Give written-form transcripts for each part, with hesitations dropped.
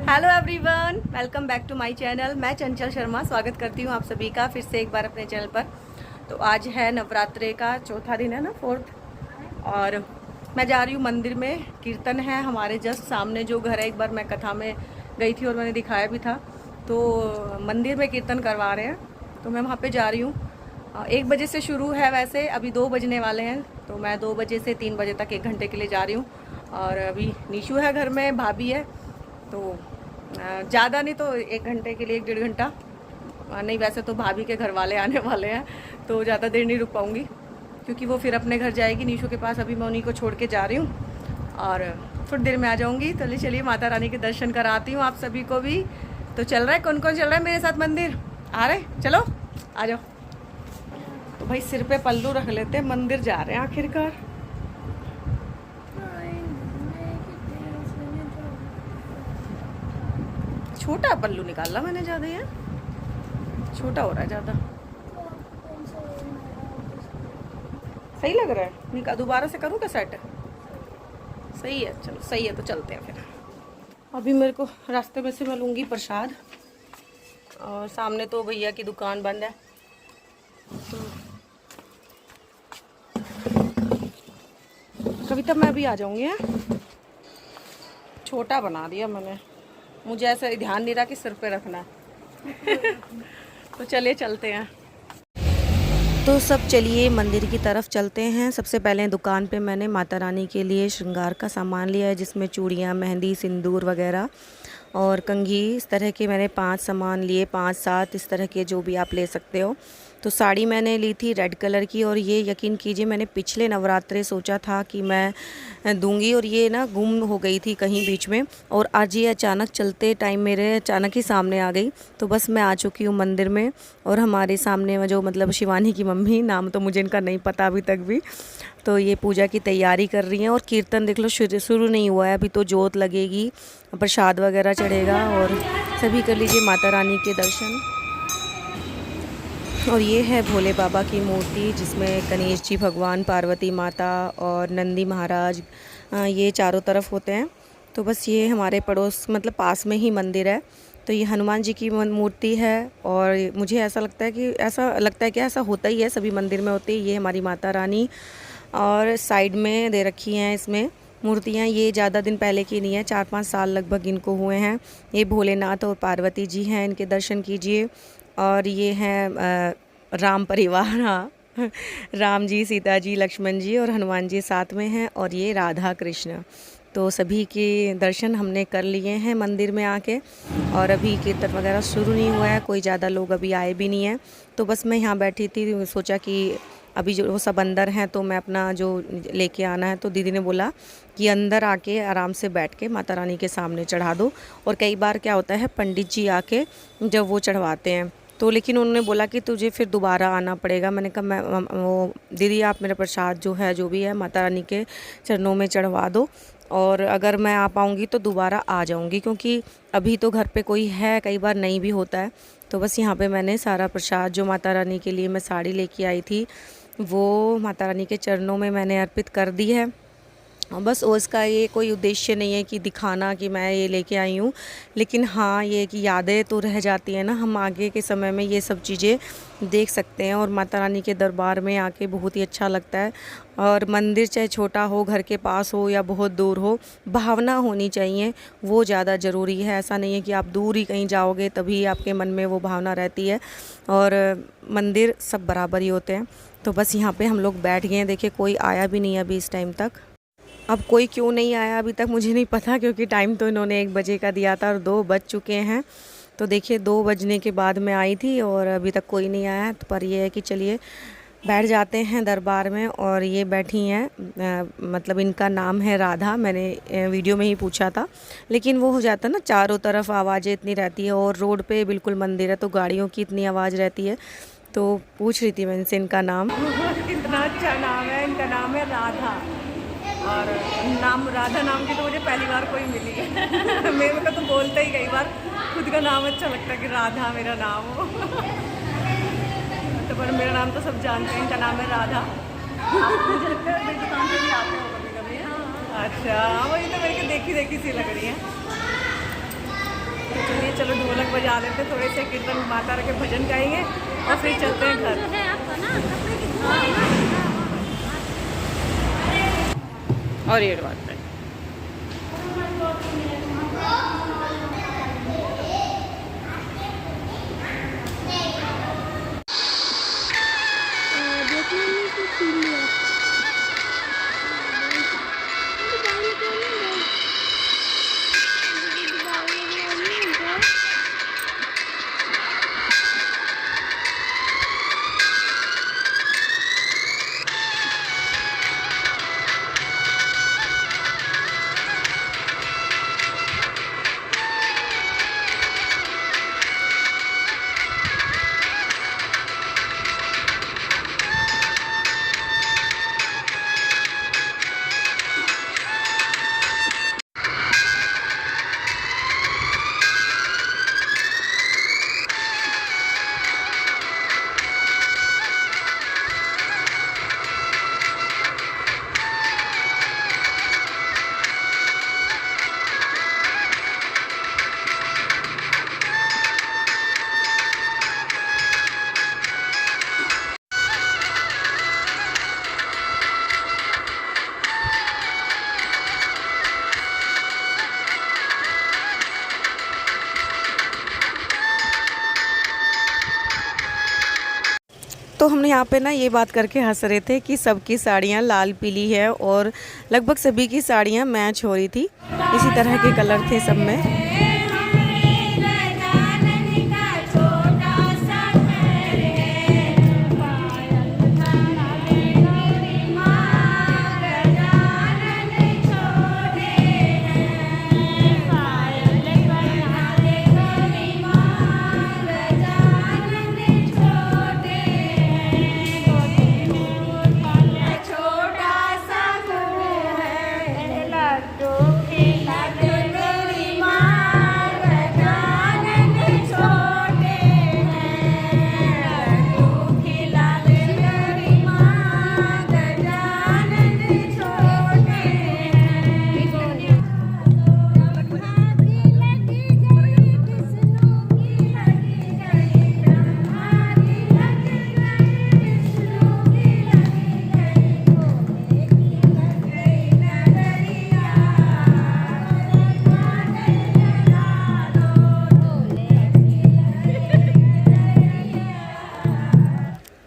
Hello everyone, welcome back to my channel. मैं चंचल शर्मा स्वागत करती हूँ आप सभी का फिर से एक बार अपने चैनल पर। तो आज है नवरात्रे का चौथा दिन है ना, फोर्थ। और मैं जा रही हूँ मंदिर में। कीर्तन है हमारे जस्ट सामने जो घर है। एक बार मैं कथा में गई थी और मैंने दिखाया भी था। तो मंदिर में कीर्तन करवा रहे हैं, तो मैं वहाँ पर जा रही हूँ। 1 बजे से शुरू है, वैसे अभी 2 बजने वाले हैं। तो मैं 2 बजे से 3 बजे तक 1 घंटे के लिए जा रही हूँ। और अभी निशु है घर में, भाभी है। तो ज़्यादा नहीं तो 1 घंटे के लिए, 1 डेढ़ घंटा नहीं। वैसे तो भाभी के घर वाले आने वाले हैं, तो ज़्यादा देर नहीं रुक पाऊँगी क्योंकि वो फिर अपने घर जाएगी नीशू के पास। अभी मैं उन्हीं को छोड़ के जा रही हूँ और थोड़ी देर में आ जाऊँगी। तो चलिए माता रानी के दर्शन कराती हूँ आप सभी को भी। तो चल रहा है, कौन कौन चल रहा है मेरे साथ मंदिर? आ रहे, चलो आ जाओ। तो भाई सिर पे पल्लू रख लेते हैं, मंदिर जा रहे हैं आखिरकार। छोटा पल्लू निकाला मैंने, ज़्यादा है, छोटा हो रहा है ज़्यादा। सही लग रहा है, दोबारा से करूँ क्या सेट? सही है, चलो सही है, तो चलते हैं फिर। अभी मेरे को रास्ते में से मैं लूँगी प्रसाद, और सामने तो भैया की दुकान बंद है। तो कभी तब मैं भी आ जाऊँगी। छोटा बना दिया मैंने, मुझे ऐसा ध्यान नहीं रहा कि सिर पे रखना है। तो चलिए चलते हैं। तो सब चलिए मंदिर की तरफ चलते हैं। सबसे पहले दुकान पे मैंने माता रानी के लिए श्रृंगार का सामान लिया है, जिसमें चूड़ियाँ, मेहंदी, सिंदूर वगैरह और कंघी। इस तरह के मैंने 5 सामान लिए, 5-7 इस तरह के, जो भी आप ले सकते हो। तो साड़ी मैंने ली थी रेड कलर की, और ये यकीन कीजिए मैंने पिछले नवरात्रे सोचा था कि मैं दूंगी, और ये ना गुम हो गई थी कहीं बीच में। और आज ये अचानक चलते टाइम मेरे अचानक ही सामने आ गई। तो बस मैं आ चुकी हूँ मंदिर में, और हमारे सामने जो मतलब शिवानी की मम्मी, नाम तो मुझे इनका नहीं पता अभी तक भी, तो ये पूजा की तैयारी कर रही हैं। और कीर्तन देख लो शुरू नहीं हुआ है अभी, तो जोत लगेगी, प्रसाद वगैरह चढ़ेगा, और सभी कर लीजिए माता रानी के दर्शन। और ये है भोले बाबा की मूर्ति, जिसमें गणेश जी भगवान, पार्वती माता और नंदी महाराज, ये चारों तरफ होते हैं। तो बस ये हमारे पड़ोस मतलब पास में ही मंदिर है। तो ये हनुमान जी की मूर्ति है, और मुझे ऐसा लगता है कि ऐसा होता ही है, सभी मंदिर में होती है। ये हमारी माता रानी, और साइड में दे रखी हैं इसमें मूर्तियाँ। ये ज़्यादा दिन पहले की नहीं है, 4-5 साल लगभग इनको हुए हैं। ये भोलेनाथ और पार्वती जी हैं, इनके दर्शन कीजिए। और ये हैं राम परिवार, हाँ, राम जी, सीता जी, लक्ष्मण जी और हनुमान जी साथ में हैं, और ये राधा कृष्ण। तो सभी के दर्शन हमने कर लिए हैं मंदिर में आके। और अभी कीर्तन वगैरह शुरू नहीं हुआ है, कोई ज़्यादा लोग अभी आए भी नहीं हैं। तो बस मैं यहाँ बैठी थी, सोचा कि अभी जो वो सब अंदर हैं, तो मैं अपना जो लेके आना है, तो दीदी ने बोला कि अंदर आके आराम से बैठ के माता रानी के सामने चढ़ा दो। और कई बार क्या होता है, पंडित जी आके जब वो चढ़वाते हैं, तो लेकिन उन्होंने बोला कि तुझे फिर दोबारा आना पड़ेगा। मैंने कहा मैं वो दीदी, आप मेरा प्रसाद जो है, जो भी है, माता रानी के चरणों में चढ़वा दो, और अगर मैं आ पाऊँगी तो दोबारा आ जाऊँगी, क्योंकि अभी तो घर पे कोई है, कई बार नहीं भी होता है। तो बस यहाँ पे मैंने सारा प्रसाद, जो माता रानी के लिए मैं साड़ी लेके आई थी, वो माता रानी के चरणों में मैंने अर्पित कर दी है। बस उसका ये कोई उद्देश्य नहीं है कि दिखाना कि मैं ये लेके आई हूँ, लेकिन हाँ, ये कि यादें तो रह जाती हैं ना, हम आगे के समय में ये सब चीज़ें देख सकते हैं। और माता रानी के दरबार में आके बहुत ही अच्छा लगता है। और मंदिर चाहे छोटा हो, घर के पास हो या बहुत दूर हो, भावना होनी चाहिए, वो ज़्यादा ज़रूरी है। ऐसा नहीं है कि आप दूर ही कहीं जाओगे तभी आपके मन में वो भावना रहती है, और मंदिर सब बराबर ही होते हैं। तो बस यहाँ पे हम लोग बैठ गए हैं। देखिए कोई आया भी नहीं है अभी इस टाइम तक। अब कोई क्यों नहीं आया अभी तक मुझे नहीं पता, क्योंकि टाइम तो इन्होंने 1 बजे का दिया था और 2 बज चुके हैं। तो देखिए 2 बजने के बाद मैं आई थी और अभी तक कोई नहीं आया। तो पर ये है कि चलिए बैठ जाते हैं दरबार में। और ये बैठी हैं, मतलब इनका नाम है राधा। मैंने वीडियो में ही पूछा था, लेकिन वो हो जाता है ना, चारों तरफ आवाज़ें इतनी रहती है, और रोड पे बिल्कुल मंदिर है, तो गाड़ियों की इतनी आवाज़ रहती है। तो पूछ रही थी मैं इनसे इनका नाम। कितना अच्छा नाम है, इनका नाम है राधा। और नाम राधा नाम की तो मुझे पहली बार कोई मिली है। मेरे को तो बोलते ही कई बार, खुद का नाम अच्छा लगता है कि राधा मेरा नाम हो। तो पर मेरा नाम तो सब जानते हैं, इनका नाम है राधा। मुझे लगता है मेरी दुकान पे भी आते हो कभी कभी। अच्छा, वही तो मेरे को देखी सी लग रही है। चलिए चलो ढोलक बजा लेते हैं, थोड़े से कीर्तन माता के भजन गाएंगे और फिर चलते हैं घर। और ये बात है तो हमने यहाँ पे ना ये बात करके हंस रहे थे कि सबकी साड़ियाँ लाल पीली है और लगभग सभी की साड़ियाँ मैच हो रही थी, इसी तरह के कलर थे सब में।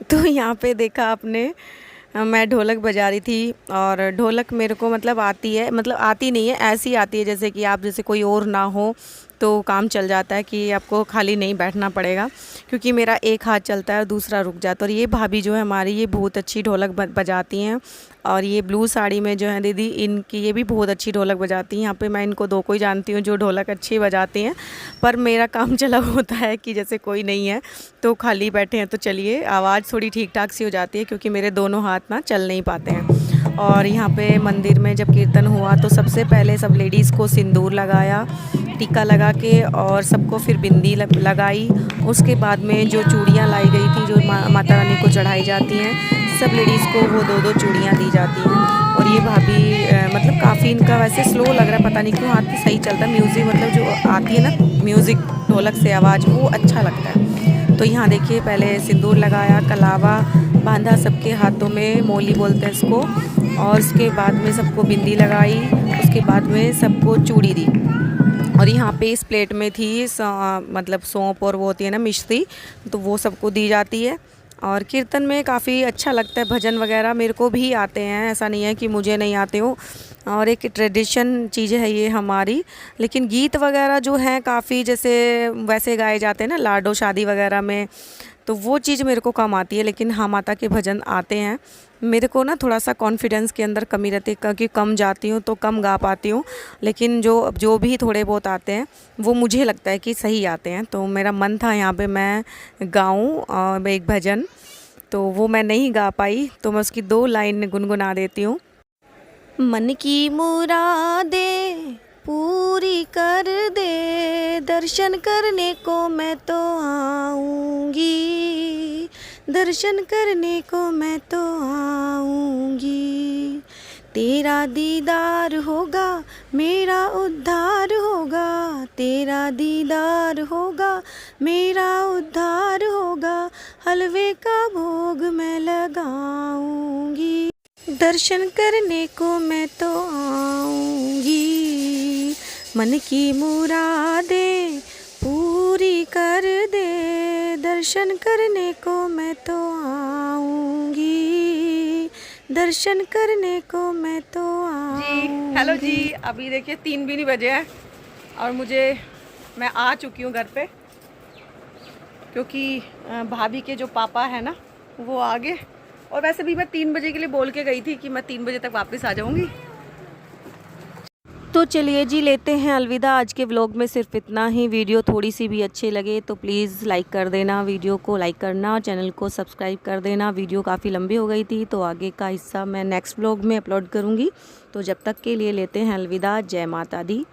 तो यहाँ पे देखा आपने, मैं ढोलक बजा रही थी और ढोलक मेरे को मतलब आती है, मतलब आती नहीं है, ऐसी आती है जैसे कि आप जैसे कोई और ना हो तो काम चल जाता है कि आपको खाली नहीं बैठना पड़ेगा, क्योंकि मेरा एक हाथ चलता है और दूसरा रुक जाता है। और ये भाभी जो है हमारी, ये बहुत अच्छी ढोलक बजाती हैं। और ये ब्लू साड़ी में जो है दीदी, इनकी ये भी बहुत अच्छी ढोलक बजाती हैं। यहाँ पे मैं इनको दो को ही जानती हूँ जो ढोलक अच्छी बजाती हैं, पर मेरा काम चला होता है कि जैसे कोई नहीं है तो खाली बैठे हैं तो चलिए आवाज़ थोड़ी ठीक ठाक सी हो जाती है, क्योंकि मेरे दोनों हाथ ना चल नहीं पाते हैं। और यहाँ पे मंदिर में जब कीर्तन हुआ तो सबसे पहले सब लेडीज़ को सिंदूर लगाया, टीका लगा के, और सबको फिर बिंदी लगाई। उसके बाद में जो चूड़ियाँ लाई गई थी, जो माता रानी को चढ़ाई जाती हैं, सब लेडीज़ को वो दो दो चूड़ियाँ दी जाती हैं। और ये भाभी मतलब काफ़ी इनका वैसे स्लो लग रहा है, पता नहीं क्यों, हाथ सही चलता है। म्यूज़िक मतलब जो आती है ना म्यूज़िक ढोलक से आवाज़, वो अच्छा लगता है। तो यहाँ देखिए पहले सिंदूर लगाया, कलावा बांधा सबके हाथों में, मोली बोलते हैं इसको, और उसके बाद में सबको बिंदी लगाई, उसके बाद में सबको चूड़ी दी। और यहाँ पे इस प्लेट में थी मतलब सौंफ और वो होती है ना मिश्री, तो वो सबको दी जाती है। और कीर्तन में काफ़ी अच्छा लगता है, भजन वगैरह मेरे को भी आते हैं, ऐसा नहीं है कि मुझे नहीं आते हो। और एक ट्रेडिशन चीज़ है ये हमारी। लेकिन गीत वगैरह जो हैं काफ़ी जैसे वैसे गाए जाते हैं ना लाडो शादी वगैरह में, तो वो चीज़ मेरे को कम आती है। लेकिन हाँ, माता के भजन आते हैं। मेरे को ना थोड़ा सा कॉन्फिडेंस के अंदर कमी रहती है, क्योंकि कम जाती हूँ तो कम गा पाती हूँ। लेकिन जो भी थोड़े बहुत आते हैं वो मुझे लगता है कि सही आते हैं। तो मेरा मन था यहाँ पे मैं गाऊँ एक भजन, तो वो मैं नहीं गा पाई, तो मैं उसकी 2 लाइन गुनगुना देती हूँ। मन की मुरादें पूरी कर दे, दर्शन करने को मैं तो आऊँगी, दर्शन करने को मैं तो आऊँगी। तेरा दीदार होगा मेरा उद्धार होगा, तेरा दीदार होगा, मेरा उद्धार होगा, हलवे का भोग मैं लगाऊंगी, दर्शन करने को मैं तो आऊंगी, मन की मुरादें पूरी कर दे, दर्शन करने को मैं तो आऊंगी, दर्शन करने को मैं तो आऊंगी। जी हेलो जी, अभी देखिए 3 भी नहीं बजे हैं और मैं आ चुकी हूँ घर पे, क्योंकि भाभी के जो पापा है ना वो आ गए। और वैसे भी मैं 3 बजे के लिए बोल के गई थी कि मैं 3 बजे तक वापस आ जाऊँगी। तो चलिए जी, लेते हैं अलविदा। आज के व्लॉग में सिर्फ इतना ही। वीडियो थोड़ी सी भी अच्छी लगे तो प्लीज़ लाइक कर देना, वीडियो को लाइक करना, चैनल को सब्सक्राइब कर देना। वीडियो काफ़ी लंबी हो गई थी तो आगे का हिस्सा मैं नेक्स्ट व्लॉग में अपलोड करूँगी। तो जब तक के लिए लेते हैं अलविदा। जय माता दी।